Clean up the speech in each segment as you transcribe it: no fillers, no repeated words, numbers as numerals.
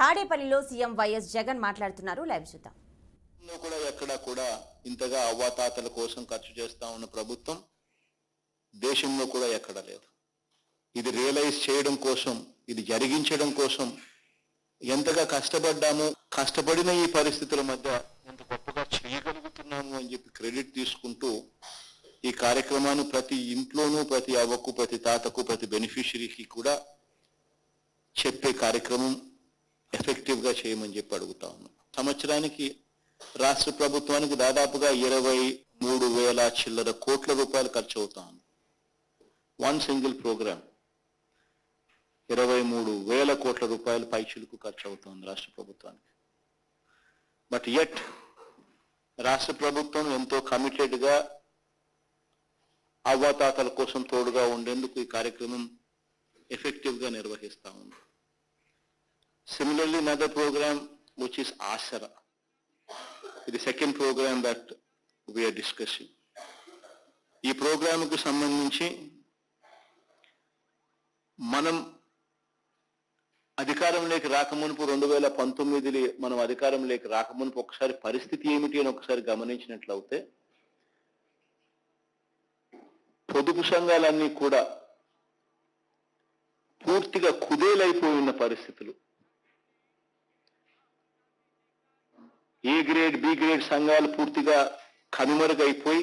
తాడేపల్లిలో CM YS Jagan మాట్లాడుతున్నారు. Live చూద్దాం. కూడా ఎక్కడా కూడా ఇంతగా అవ్వాతాతల కోసం ఖర్చు చేస్తా ఉన్న ప్రభుత్వం దేశంలో కూడా ఎక్కడ లేదు. ఇది రియలైజ్ చేయడం కోసం, ఇది జరిగించడం కోసం ఎంతగా కష్టపడ్డాము, కష్టపడిన ఈ పరిస్థితుల మధ్య ఎంత గొప్పగా చేయగలుగుతున్నాము అని చెప్పి క్రెడిట్ తీసుకుంటూ ఈ కార్యక్రమాన్ని ప్రతి ఇంట్లోనూ, ప్రతి అవ్వకు, ప్రతి తాతకు, ప్రతి బెనిఫిషరీకి కూడా చెప్పే కార్యక్రమం ఎఫెక్టివ్గా చేయమని చెప్పి అడుగుతా ఉన్నాం. సంవత్సరానికి రాష్ట్ర ప్రభుత్వానికి దాదాపుగా 23,000 చిల్లర కోట్ల రూపాయలు ఖర్చు అవుతా ఉంది. వన్ సింగిల్ ప్రోగ్రామ్ 23,000 కోట్ల రూపాయలు పైచిలుకు ఖర్చు అవుతుంది రాష్ట్ర ప్రభుత్వానికి. బట్ యట్ రాష్ట్ర ప్రభుత్వం ఎంతో కమిటెడ్గా అవ్వాతాతల కోసం తోడుగా ఉండేందుకు ఈ కార్యక్రమం ఎఫెక్టివ్గా నిర్వహిస్తా ఉంది. Similarly, another program which is Asara, the second program that we are discussing. ఈ ప్రోగ్రాంకు సంబంధించి మనం అధికారంలోకి రాకమునుపు 2019 మనం అధికారంలోకి రాకమునుపు ఒకసారి పరిస్థితి ఏమిటి అని ఒకసారి గమనించినట్లయితే పొదుపు సంఘాలన్నీ కూడా పూర్తిగా కుదేలైపోయిన పరిస్థితులు. ఏ గ్రేడ్, బి గ్రేడ్ సంఘాలు పూర్తిగా కనుమరుగైపోయి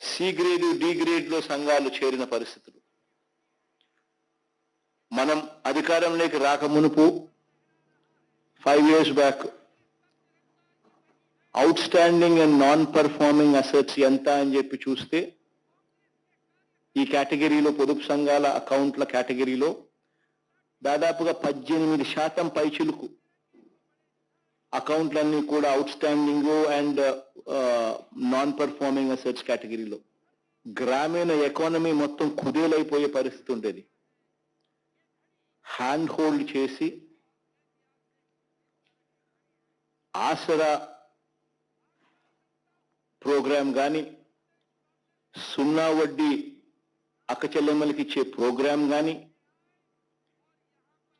సి గ్రేడ్, డి గ్రేడ్ లో సంఘాలు చేరిన పరిస్థితులు. మనం అధికారంలోకి రాకమునుపు 5 years back out standing and non performing assets ఎంత అని చెప్పి చూస్తే ఈ కేటగిరీలో, పొదుపు సంఘాల అకౌంట్ల కేటగిరీలో దాదాపుగా 18% పైచిలుకు అకౌంట్లన్నీ కూడా out standing and non performing assets కేటగిరీలో. గ్రామీణ ఎకానమీ మొత్తం కుదేలైపోయే పరిస్థితి ఉండేది. హ్యాండ్ హోల్డ్ చేసి ఆసరా ప్రోగ్రాం కానీ, సున్నా వడ్డీ అక్కచెల్లెమ్మలకి ఇచ్చే ప్రోగ్రాం కానీ,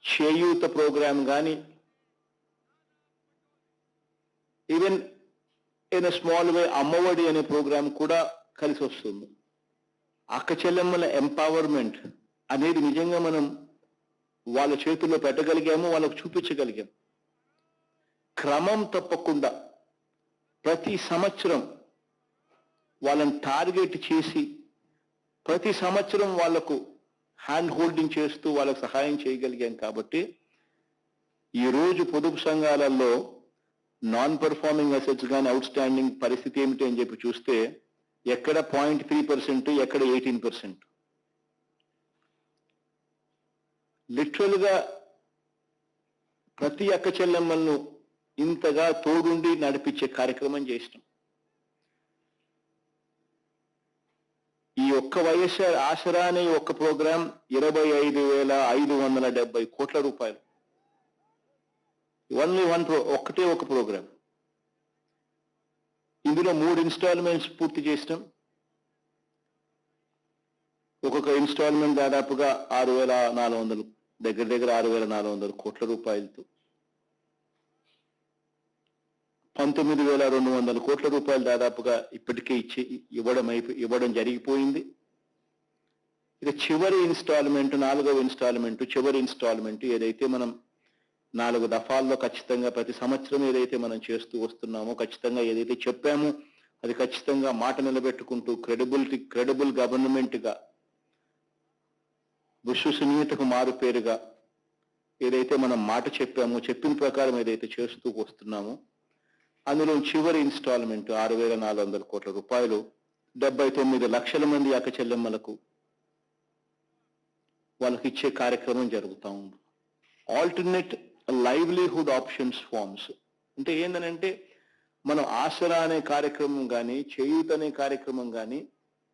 చేయూత ప్రోగ్రాం కానీ, even in small way Ammavodi అనే ప్రోగ్రాం కూడా కలిసి వస్తుంది. అక్కచెల్లెమ్మల ఎంపవర్మెంట్ అనేది నిజంగా మనం వాళ్ళ చేతుల్లో పెట్టగలిగాము, వాళ్ళకు చూపించగలిగాము. క్రమం తప్పకుండా ప్రతి సంవత్సరం వాళ్ళని టార్గెట్ చేసి ప్రతి సంవత్సరం వాళ్లకు హ్యాండ్ హోల్డింగ్ చేస్తూ వాళ్ళకు సహాయం చేయగలిగాం. కాబట్టి ఈరోజు పొదుపు సంఘాలలో నాన్ పర్ఫార్మింగ్ అసెట్స్ కానీ, అవుట్ స్టాండింగ్ పరిస్థితి ఏమిటి అని చెప్పి చూస్తే ఎక్కడ 0.3%, ఎక్కడ 18%. లిటరల్ గా ప్రతి అక్క చెల్లెమ్మలను ఇంతగా తోడుండి నడిపించే కార్యక్రమం చేసినాం. ఈ ఒక్క వైఎస్ఆర్ ఆసరా అనే ఒక్క ప్రోగ్రాం 25,570 కోట్ల రూపాయలు. ఒక్కటే ఒక ప్రోగ్రాం. ఇందులో 3 ఇన్స్టాల్మెంట్స్ పూర్తి చేసినాం. ఒక్కొక్క ఇన్స్టాల్మెంట్ దాదాపుగా 6,400, దగ్గర 6,400 కోట్ల రూపాయలతో 19,200 కోట్ల రూపాయలు దాదాపుగా ఇప్పటికే ఇవ్వడం జరిగిపోయింది. ఇక చివరి ఇన్స్టాల్మెంట్, 4వ ఇన్స్టాల్మెంట్, చివరి ఇన్స్టాల్మెంట్ ఏదైతే మనం 4 దఫాల్లో ఖచ్చితంగా ప్రతి సంవత్సరం ఏదైతే మనం చేస్తూ వస్తున్నామో, ఖచ్చితంగా ఏదైతే చెప్పామో అది ఖచ్చితంగా మాట నిలబెట్టుకుంటూ క్రెడిబుల్ గవర్నమెంట్ గా, విశ్వసనీయతకు మారుపేరుగా ఏదైతే మనం మాట చెప్పామో, చెప్పిన ప్రకారం ఏదైతే చేస్తూ వస్తున్నామో అందులో చివరి ఇన్స్టాల్మెంట్ 6,400 కోట్ల రూపాయలు 79 లక్షల మంది అక్క చెల్లెమ్మలకు వాళ్ళకి ఇచ్చే కార్యక్రమం జరుగుతూ ఉంది. ఆల్టర్నేట్ లైవ్లీహుడ్ ఆప్షన్స్ ఫార్మ్స్ అంటే ఏంటంటే మనం ఆసరా అనే కార్యక్రమం కానీ, చేయూత అనే కార్యక్రమం కానీ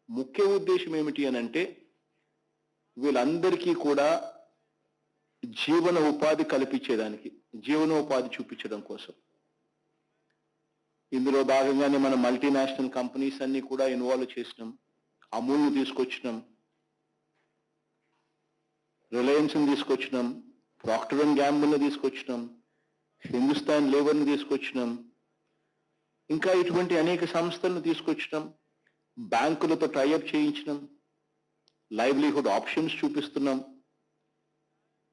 ముఖ్య ఉద్దేశం ఏమిటి అని అంటే వీళ్ళందరికీ కూడా జీవన ఉపాధి కల్పించేదానికి, జీవనోపాధి చూపించడం కోసం. ఇందులో భాగంగానే మనం మల్టీనేషనల్ కంపెనీస్ అన్ని కూడా ఇన్వాల్వ్ చేసినాం. అమూల్ని తీసుకొచ్చినాం, రిలయన్స్ని తీసుకొచ్చినాం, ప్రాక్టర్ అండ్ గ్యాంబుల్ని తీసుకొచ్చినాం, హిందుస్థాన్ లేబర్ని తీసుకొచ్చినాం, ఇంకా ఇటువంటి అనేక సంస్థలను తీసుకొచ్చినాం, బ్యాంకులతో టైఅప్ చేయించినాం, లైవ్లీహుడ్ ఆప్షన్స్ చూపిస్తున్నాం.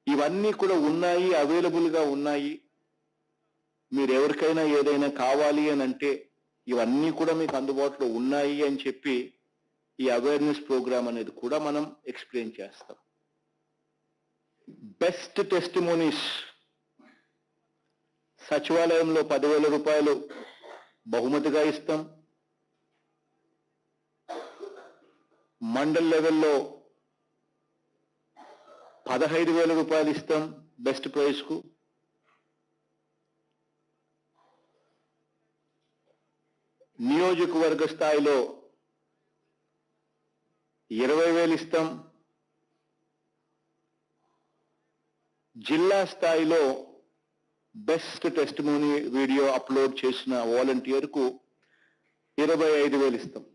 ఇవన్నీ కూడా ఉన్నాయి, అవైలబుల్గా ఉన్నాయి. మీరు ఎవరికైనా ఏదైనా కావాలి అని అంటే ఇవన్నీ కూడా మీకు అందుబాటులో ఉన్నాయి అని చెప్పి ఈ అవేర్నెస్ ప్రోగ్రామ్ అనేది కూడా మనం ఎక్స్ప్లెయిన్ చేస్తాం. బెస్ట్ టెస్టిమోనీస్ సచివాలయంలో 10,000 రూపాయలు బహుమతిగా ఇస్తాం. మండల్ లెవెల్లో 15,000 రూపాయలు ఇస్తాం బెస్ట్ ప్రైజ్ కు. నియోజకవర్గ స్థాయిలో 20,000 ఇస్తాం. జిల్లా స్థాయిలో బెస్ట్ టెస్టిమోనీ వీడియో అప్లోడ్ చేసిన వాలంటీర్ కు 25,000 ఇస్తాం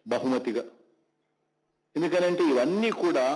బహుమతిగా. ఎందుకనంటే ఇవన్నీ కూడా